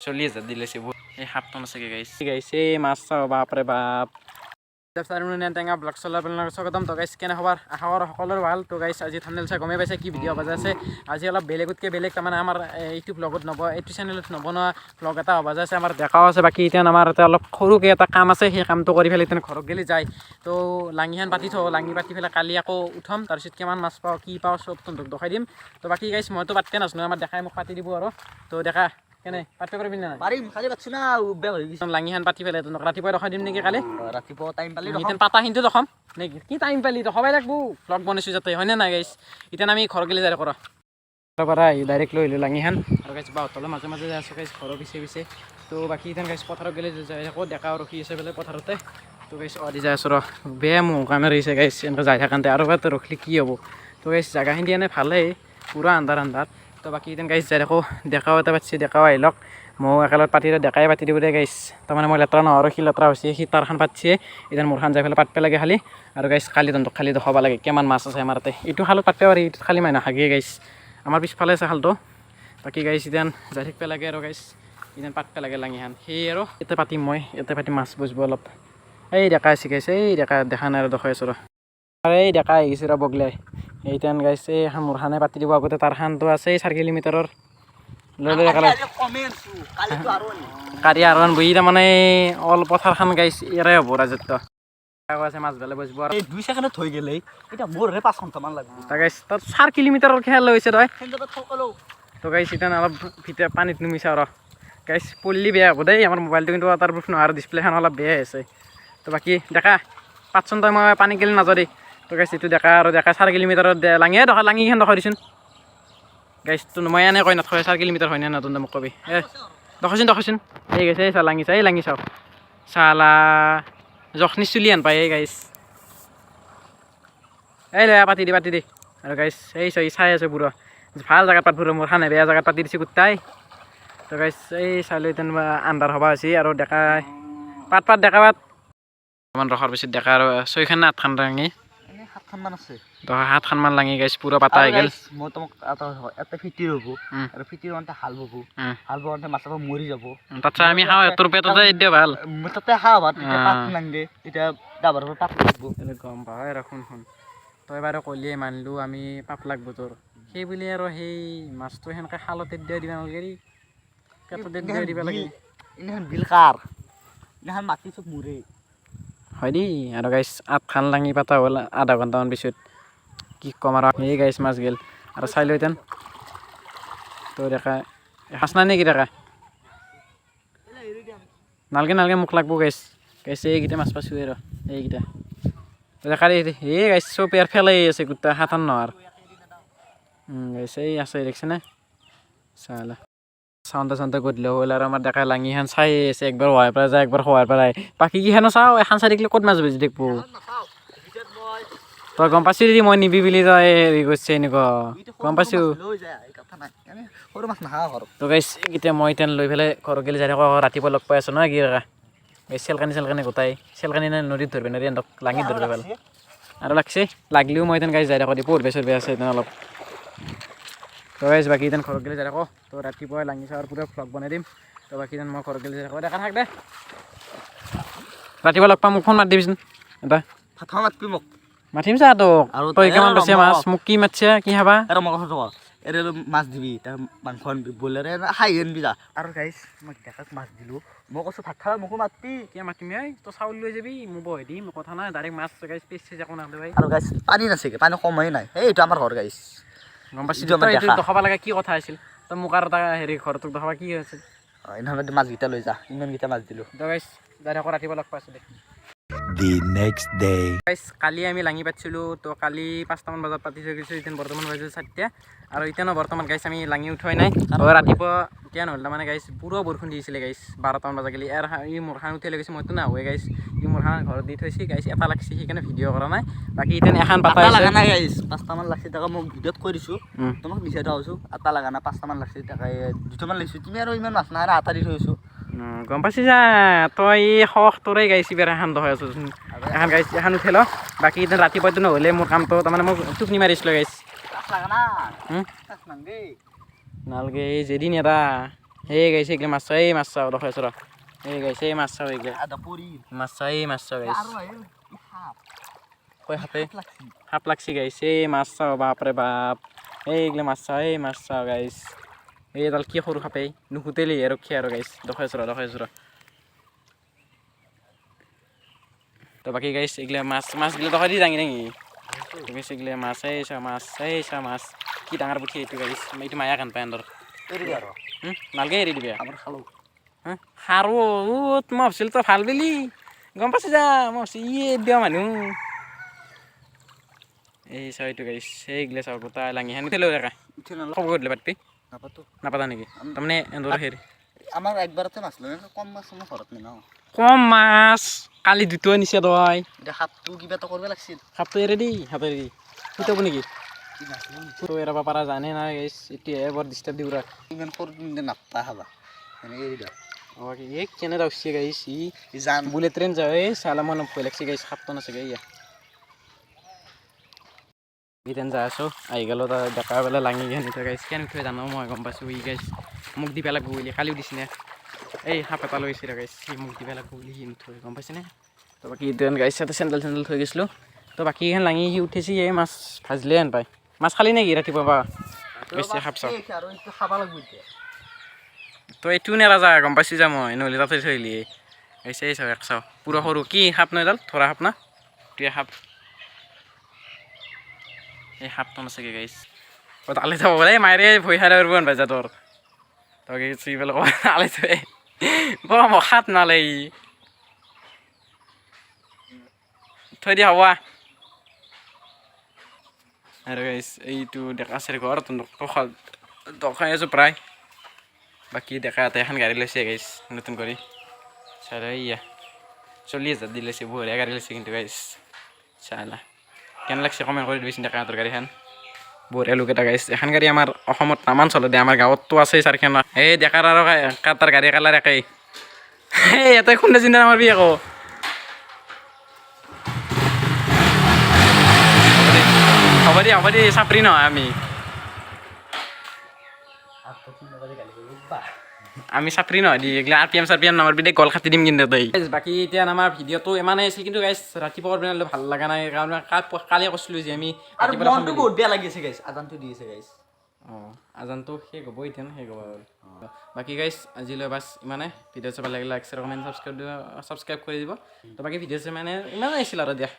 40,000 দিলে বহুত এই হাফটন আছে গাইস এই মাছ চাও বাপৰে বাপ টেঙা ব্লগ চলাৰ স্বাগতম তো গাইস কেনে খবৰ আশা কৰোঁ সকলোৰে ভাল তো গাইস আজি থাম্বনেল চাই গমেই পাইছে কি ভিডিঅ' বাজা আছে আজি অলপ বেলেগতকৈ বেলেগ তাৰমানে আমাৰ এইটো ব্লগত এইটো চেনেলত নবনোৱা ব্লগ এটা হ'ব আছে আমাৰ দেখাও আছে বাকী এতিয়া আমাৰ এটা অলপ সৰুকৈ এটা কাম আছে সেই কামটো কৰি পেলাই এতিয়া ঘৰত গেলি যায় তো লাঙিখন পাতি থওঁ লাঙি পাতি পেলাই কালি আকৌ উঠাম তাৰপিছত কিমান মাছ পাওঁ কি পাওঁ চব তহঁতক দেখাই দিম তো বাকী গাইস মইতো পাতিতে নাজানো আমাৰ দেখাই মোক পাতি দিব আৰু তো দেখা কেনে পাতিব পাৰিবি না পাৰিম খালি পাতছ না বেয়া হৈ গৈছে লাঙিখন পাতি পেলাই তহঁতক ৰাতিপুৱা দেখাই দিম নেকি কালি ৰাতিপুৱা টাইম পালি এতিয়া পাতা কিন্তু দেখাম নেকি কি টাইম পালি দেখাবই লাগব ব্লগ বনাইছোঁ যাতে হয়নে নাই গাইছ এতিয়া আমি ঘৰ গেলি যাই কৰা পৰা ডাইৰেক্ট লৈ আহিলোঁ লাঙিখন আৰু গাইছ বাহঁতলৈ মাজে মাজে যাই আছোঁ গাইছ ঘৰৰ পিছে পিছে তো বাকী এতিয়া গাইছ পথাৰত গেলি যাই থাকোঁ ডেকা ৰখি আছে বোলে পথাৰতে তো গাইছ দি যাই আছোঁ ৰ বেয়া মোৰ কাৰণে ৰহিছে গাইছ এনেকৈ যাই থাকোঁতে আৰু এবাৰ ৰখিলে কি হ'ব তো গাইছ জেগাখিনি এনে ভালেই পূৰা আন্ধাৰ তো বাকী এতিয়া গাইছ যাই থাকোঁ ডেকাও এটা পাতিছে ডেকাও আহি লওক মই একেলগত পাতি ডেকাই পাতি দিব দে গাইছ তাৰমানে মই লেতেৰা নহয় আৰু সি লেতেৰা হৈছে সি তাৰখান পাতিছে এতিয়া মোৰখান যাই পেলাই পাতিব লাগে খালি আৰু গাইছ কালি তহঁতক খালি দেখাব লাগে কিমান মাছ আছে আমাৰ তাতে এইটো খালত পাতিব পাৰি এইটোত খালি মানুহ হাগে গাইছ আমাৰ পিছফালে আছে খালটো বাকী গাইছ এতিয়া যাই থাকিব লাগে আৰু গাইছ এতিয়া পাতিব লাগে লাঙিখন সেই আৰু ইয়াতে পাতিম মই ইয়াতে পাতিম মাছ বজিব অলপ এই ডেকা আছে গাইছ এই ডেকা দেখা নাই আৰু দেখাই আছোঁ ৰ আৰু এই ডেকা আহি গৈছে ৰ বগলাই এইতেন গাইছ এই মোৰখানে পাতি দিব আগতে তাৰ খানটো আছে 4 কিলোমিটাৰৰ লৈ লৈ একেলগে কাৰি আৰু বহি তাৰমানে অল পথাৰখন গাইছ ইয়াৰে হ'ব ৰাজত্ব আছে মাছ বেলে বজিব আৰু 2 ছেকেণ্ডত হৈ গ'লে এটা মোৰহে 5 ঘণ্টামান লাগিব তা গাইছ তাত 4 কিলোমিটাৰৰ খেল হৈছে তই তো গাইছ এতিয়া অলপ ভিতৰত পানীত নুমিছা আৰু গাইছ পল্লি বেয়া হ'ব দেই আমাৰ মোবাইলটো কিন্তু ৱাটাৰপ্ৰুফ নহয় আৰু ডিছপ্লেখন অলপ বেয়া আছে তো বাকী দেখা পাতচোন তই মই পানী গেলি নাযাওঁ দেই তো গাইছ এইটো ডেকা আৰু ডেকা 4 কিলোমিটাৰত লাঙিয়ে দেখা লাঙিখন দেখা দিছোন গাইছ তো মই এনে কৈ নথয় 4 কিলোমিটাৰ হয় নে নতুন মোক কবি দেখাচোন এই গাইছে এই লাঙি চাওক চালা জখনি চুলি আন পায় এই গাইছ এই লৈ পাতি দি আৰু গাইছ এই চাই আছে পুৰা ভাল জেগাত পাতবোৰ মোৰ খানে বেয়া জেগাত পাতি দিছে গোটাই তো গাইছ এই চাই লৈ তেনেকুৱা আন্ধাৰ হ'ব হৈছে আৰু ডেকা পাত ডেকা পাত অকণমান ৰখাৰ পিছত ডেকা আৰু 6খান নে 8খান লাঙি 7খানমান আছে 7খানমান লাঙি গাইছ পুৰা পাতা হৈ গ'ল মই তোমাক এটা ফিটিৰ হ'ব আৰু ফিটিৰ মানে হাল বব হাল বওঁতে মাছটো মৰি যাব তাতছে আমি খাওঁ তোৰ পেটতে এতিয়া ভাল তাতে খাওঁ ভাত তেতিয়া পাত নাংগে তেতিয়া ডাবৰ পাত লাগব গম পাওঁ আৰু শুন তই বাৰু ক'লিয়ে মানিলোঁ আমি পাপ লাগব তোৰ সেই বুলি আৰু সেই মাছটো সেনেকৈ খালতে দিব নালাগে পেটতে দিব লাগে এনেহেন বিল কাৰ এনেহেন মাটি চব মৰে হয় দেই আৰু গাইছ 8খান লাঙি পাতা হ'ল আধা ঘণ্টামান পিছত কি ক'ম আৰু এই গাইছ মাছ গেল আৰু চাই লৈ তেন তো দেখা মাছ নাই নেকি দেখা নালগে মোক লাগব গাইছ এইকেইটা মাছ পাইছোঁ আৰু এইকেইটা দেখা দে এই গাইছ চব ইয়াৰ ফেলাই আছে গোটা হাতান নহয় গাইছ এই আছে দেখিছেনে চালা চাউণ্ডে গধূলি হ'ল আৰু আমাৰ ডেকা লাঙিখন চাই আছে একবাৰ হোৱাৰ পৰা যায় একবাৰ হোৱাৰ পৰা বাকী কেইখনো চাওঁ এখন চাই দেখিলে ক'ত মাছ বুজি দেখিব তই গম পাইছোঁ যদি মই নিবি বুলি তই হেৰি কৰিছে এনেকুৱা গম পাইছোঁ তো গাইছ এতিয়া মই এতিয়া লৈ পেলাই ঘৰত গেলি যাই থাকোঁ ৰাতিপুৱা লগ পাই আছোঁ নহয় কি কা গাইছ চেলকানি গোটাই চেলকানি নদীত ধৰিব নোৱাৰি এহঁতক লাঙিত ধৰিব ভাল আৰু লাগছে লাগলিও মই এতিয়া গাইছ যাই থাকোঁ পৰবে চৰবে আছে এতিয়া অলপ তো গাইছ বাকী এতিয়া ঘৰত গেলি যাই থাকোঁ তো ৰাতিপুৱাই লাঙি চাৱাৰ পুৰা ভ্লগ বনাই দিম তো বাকী মই ঘৰত গেলি যাই থাকোঁ দেখা থাক দে ৰাতিপুৱা লগ পাম মোক ফোন মাতি দিবিচোন এটা ভাত মাতবি মোক মাতিম চা তোক তই কিমান পাইছে মাছ মোক কি মাতিছে কি খাবা আৰু মই কথা মাছ দিবি তাৰ মাংস আনবি ব্ৰইলাৰে খাই আনবি যা আৰু গাইছ মই ডেকাক মাছ দিলোঁ মই কৈছোঁ ভাত খাবা মোকো মাতবি কিয় মাতিম এই তই চাউল লৈ যাবি মোক বহি দিম কথা নাই ডাইৰেক্ট মাছ গাইছ পিচ একো নাখালে ভাই আৰু গাইছ পানী নাছেগে পানী কমেই নাই এইটো আমাৰ ঘৰ গাইছ গম পাইছোঁ এইটো দেখাব লাগে কি কথা আছিল তই মোক আৰু এটা হেৰি ঘৰটোক দেখাবা কি আছিল এনেহ'লে মাছকেইটা লৈ যা ইমানকেইটা মাছ দিলোঁ তো গাইছ যাই থাকোঁ ৰাতিপুৱা লগ পাইছোঁ দে The next day. গাইছ কালি আমি লাঙি পাতিছিলোঁ তো কালি 5টামান বজাত পাতি থৈ গৈছোঁ এতিয়া বৰ্তমান বাজিছে 4টা আৰু এতিয়া বৰ্তমান গাইছ আমি লাঙি উঠোৱাই নাই ৰাতিপুৱা এতিয়া নহ'ল তাৰমানে গাইছ পুৰা বৰষুণ দিছিলে গাইছ 12টামান বজা গেলি আৰু ই মোৰখান উঠাই লৈ গৈছে মইতো নাহোৱে গাইছ ই মোৰখান ঘৰত দি থৈছে গাইছ এটা লাগছে সেইকাৰণে ভিডিঅ' কৰা নাই বাকী এতিয়া এখন পাতা লগা নাই গাইছ 5টামান লাগছে তাকে মই ভিডিঅ'ত কৈ দিছোঁ তোমাক বিচাৰি থৈছোঁ এটা লগা নাই 5টামান লাগছে তাকে 2টামান লাগিছোঁ তুমি আৰু ইমান মাছ নাই আৰু আটা দি থৈছোঁ গম পাইছি যা তই শখ তোৰে গাইছি বেৰা এখন দেখাই আছোঁ এখন গাইছ এখন উঠাই ল বাকী এতিয়া ৰাতিপুৱাটো নহ'লে মোৰ কামটো তাৰমানে মোক টোপনি মাৰিছিলোঁ গাইছ নালগে এই যেদিন এটা এই গাইছ এইগিলা মাছ চাওঁ এই মাছ চাওঁ ৰখাইছো ৰ এই গাইছ এই মাছ চাওঁ এইগিলা আদা পৰি মাছ চাওঁ এই মাছ চাওঁ গাইছ আৰু আহিল সাপ কয় সাপে লাগছি সাপ লাগছি গাইছ এই মাছ চাওঁ বাপৰে বাপ এইগিলা মাছ চাওঁ এই মাছ চাওঁ গাইছ এইডাল কি সৰু সাপে নুখুতেলি ৰখি আৰু গাইছ ৰখাইছো ৰ তো বাকী গাইছ এইগিলা মাছগিলা দখাই দি দাঙি গাইছ এইগিলা মাছ এই চাওঁ মাছ কি ডাঙৰ পুঠি এইটো গাইছ এইটো মায়া কাণ পায় আন্দৰ এৰি দে আৰু নালগে এৰি দিবি আমাৰ খালোঁ সাৰো মই ভাবছিলোঁ তই ভাল বুলি গম পাইছোঁ যা মই ভাবছোঁ ই দিয়া মানুহ এই চাওঁ এইটো গাইছ এইগিলা চাওঁ গোটাই লাঙি সানি উঠিলোঁ একা উঠি নলওঁ খবৰ কৰিলে পাতবি নাপাতো নাপাতা নেকি তাৰমানে এন্দৰ হেৰি আমাৰ একবাৰতে মাছ লৈ কম মাছ মই ঘৰত নিনাও কম মাছ কালি দুটা নিছে তই এতিয়া সাপটো কিবা এটা কৰিব লাগিছিল সাপটো এৰি দি হাতেৰে দি শুতাব নেকি কি মাছ লৈ তো এৰাব পৰা জানে নাই গাইছ এতিয়াহে বৰ ডিষ্টাৰ্ব দি পুৰা ইমান সৰু নাপায় খাবা এনেকৈ এৰি দিওঁ অঁ এই কেনে যাওঁছে গাইছ ই জান বুলেট ট্ৰেইন যাওঁ এই চালা মই ভয় লাগছে গাইছ সাপটো নাচাগে ইয়া ইতেন যাই আছোঁ আহি গ'লো তাৰ ডেকা পেলাই লাঙি খানি থৈ গাইছ কেনে থৈ জানো মই গম পাইছোঁ ই গাইছ মোক দি পেলাব বুলি কালিও দিছিলে এই সাপ এটা লৈছিলে গাইছ সি মোক দি পেলাব বুলি সি থৈ গম পাইছেনে তো বাকী ইতেন গাইছ ইয়াতে চেণ্ডেল থৈ গৈছিলোঁ তো বাকী এইখন লাঙি সি উঠিছে এই মাছ ভাজিলে হেন পায় মাছ খালি নেকি ৰাতিপুৱা বা বেছি সাপ চাওঁ আৰু এইটো খাব লাগিব এতিয়া তো এইটো নেৰাজা গম পাইছোঁ যা মই নহ'লে তাতে থৈলি গাইছে এই চাওঁ এক চাওঁ পুৰা সৰু কি সাপ নহয় এডাল ধৰা সাপ না এইটোৱে সাপ এই সাপটো নাচাগে গাইছ অঁ তালে যাব বোলে মায়েৰে ভয় খাই আৰু বন ভাজা তোৰ তই চুই পেলাই ক'ব আলে থৈ বৰ মখাত নালে ই থৈ দিয়া হ'ব আৰু গাইছ এইটো ডেকা আছে ঘৰ দখাই আছোঁ প্ৰায় বাকী ডেকা এটা এখন গাড়ী লৈছে গাইছ নতুন কৰি চাই ইয়া 40,000 দি লৈছে বঢ়িয়া গাড়ী লৈছে কিন্তু গাইছ চালা কেনে লাগছে কমেণ্ট কৰি দিবিচোন ডেকা হাতৰ গাড়ীখন বঢ়িয়া লোক এটা গাইছ এখন গাড়ী আমাৰ অসমত নামান চলে দে আমাৰ গাঁৱততো আছেই চাৰিখন এই ডেকাৰ আৰু তাৰ গাড়ী কালাৰ একেই এই ইয়াতে খুন্দা চিন্তা নামাৰবি আকৌ হ'ব দি চাপৰি নহয় আমি চাপৰি নহয় দি এইগিলা RPM নামাৰবি দে গল কাটি দিম কিন্তু তই বাকী এতিয়া আমাৰ ভিডিঅ'টো ইমানেই আছিল কিন্তু গাইছ ৰাতিপুৱা বনালে ভাল লগা নাই কাৰণ কালি কৈছিলোঁ যে আমি আৰু মনটো বহুত বেয়া লাগি আছে গাইছ আজানটো দি আছে গাইছ অঁ আজানটো শেষ হ'ব এতিয়া শেষ হ'ব আৰু বাকী গাইছ আজিলৈ বাছ ইমানে ভিডিঅ' চাব লাগিলে লাইক শ্বেয়াৰ কমেণ্ট ছাবস্ক্ৰাইব কৰি দিব তো বাকী ভিডিঅ' মানে ইমানেই আছিল আৰু দিয়া